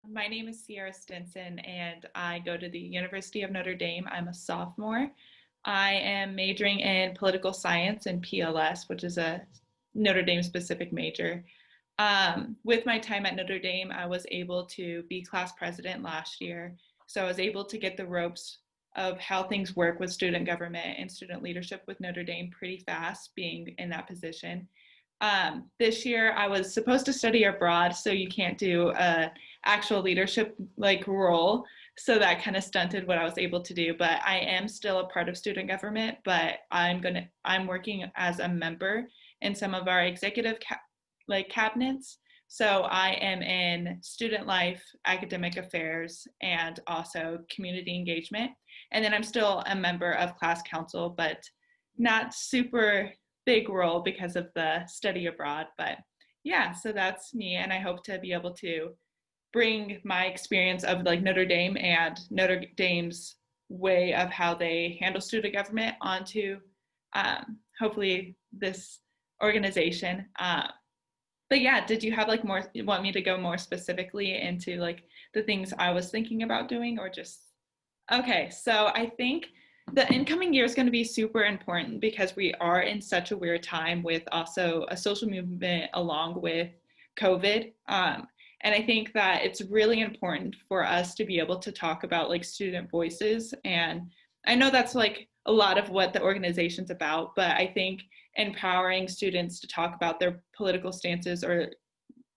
My name is Stinson, and I go to the University of Notre Dame. I'm a sophomore. I am majoring in political science and PLS, which is a Notre Dame specific major. With my time at Notre Dame, I was able to be class president last year. So I was able to get the ropes of how things work with student government and student leadership with Notre Dame pretty fast, being in that position. This year I was supposed to study abroad, so you can't do a actual leadership like role. So that kind of stunted what I was able to do. But I am still a part of student government, but I'm working as a member in some of our cabinets. So I am in student life, academic affairs, and also community engagement. And then I'm still a member of class council, but not super big role because of the study abroad. But yeah, so that's me. And I hope to be able to bring my experience of like Notre Dame and Notre Dame's way of how they handle student government onto hopefully this organization. But yeah, did you have like more, want me to go more specifically into like the things I was thinking about doing or just, okay, so I think the incoming year is going to be super important because we are in such a weird time with also a social movement along with COVID. And I think that it's really important for us to be able to talk about like student voices. And I know that's like a lot of what the organization's about, but I think empowering students to talk about their political stances or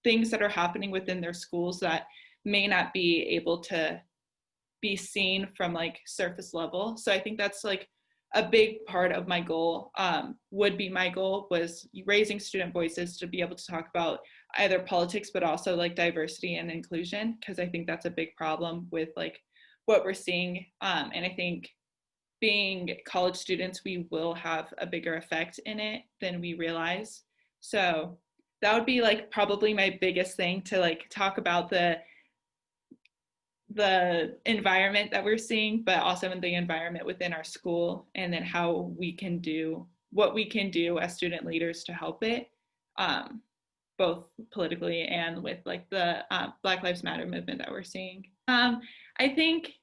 things that are happening within their schools that may not be able to be seen from like surface level. So I think that's like a big part of my goal, would be my goal was raising student voices to be able to talk about either politics, but also like diversity and inclusion, because I think that's a big problem with like what we're seeing. And I think being college students, we will have a bigger effect in it than we realize. So that would be like probably my biggest thing to like talk about the environment that we're seeing, but also in the environment within our school, and then how we can do what we can do as student leaders to help it, um, both politically and with like the Black Lives Matter movement that we're seeing. I think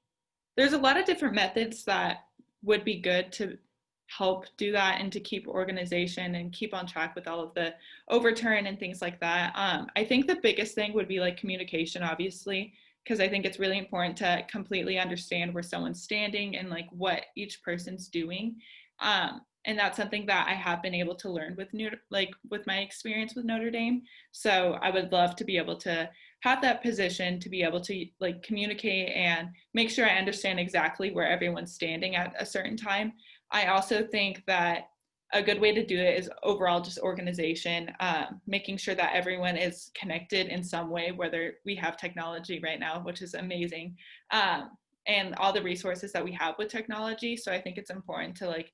there's a lot of different methods that would be good to help do that and to keep organization and keep on track with all of the overturn and things like that. I think the biggest thing would be like communication, obviously, because I think it's really important to completely understand where someone's standing and like what each person's doing. And that's something that I have been able to learn with with my experience with Notre Dame. So I would love to be able to have that position to be able to like communicate and make sure I understand exactly where everyone's standing at a certain time. I also think that a good way to do it is overall just organization, making sure that everyone is connected in some way, whether we have technology right now, which is amazing, and all the resources that we have with technology. So I think it's important to like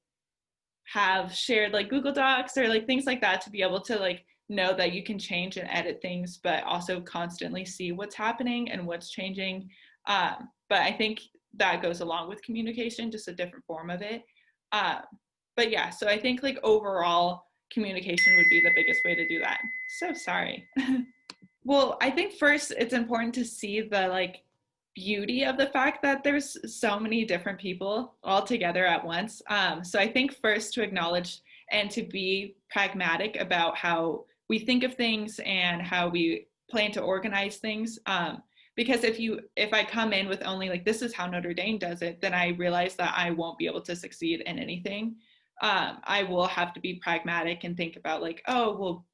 have shared like Google Docs or like things like that to be able to like know that you can change and edit things, but also constantly see what's happening and what's changing. But I think that goes along with communication, just a different form of it. Uh, but yeah, so I think like overall communication would be the biggest way to do that. So sorry. Well, I think first it's important to see the like beauty of the fact that there's so many different people all together at once. So I think first to acknowledge and to be pragmatic about how we think of things and how we plan to organize things. Because if I come in with only like this is how Notre Dame does it, then I realize that I won't be able to succeed in anything. I will have to be pragmatic and think about like, oh, well,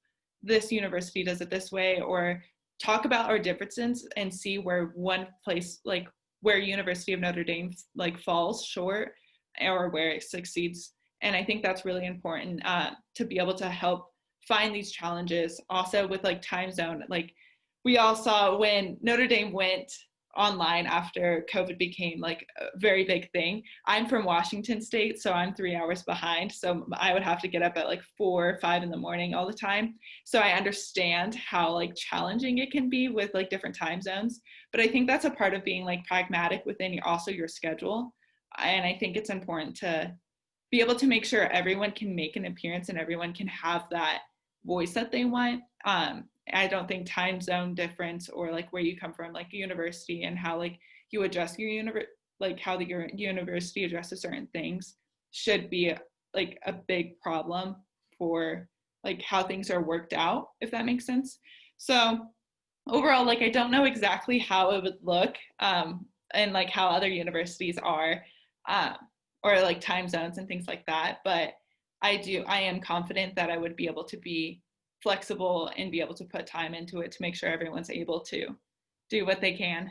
this university does it this way, or talk about our differences and see where one place like where University of Notre Dame like falls short or where it succeeds. And I think that's really important, to be able to help find these challenges. Also with like time zone, like we all saw when Notre Dame went online after COVID became like a very big thing. I'm from Washington State, so I'm 3 hours behind. So I would have to get up at like 4 or 5 in the morning all the time. So I understand how like challenging it can be with like different time zones. But I think that's a part of being like pragmatic within also your schedule. And I think it's important to be able to make sure everyone can make an appearance and everyone can have that voice that they want. I don't think time zone difference or like where you come from, like university and how like you address your like how your university addresses certain things should be like a big problem for like how things are worked out, if that makes sense. So overall, like I don't know exactly how it would look, and like how other universities are, um, or like time zones and things like that. But I am confident that I would be able to be flexible and be able to put time into it to make sure everyone's able to do what they can.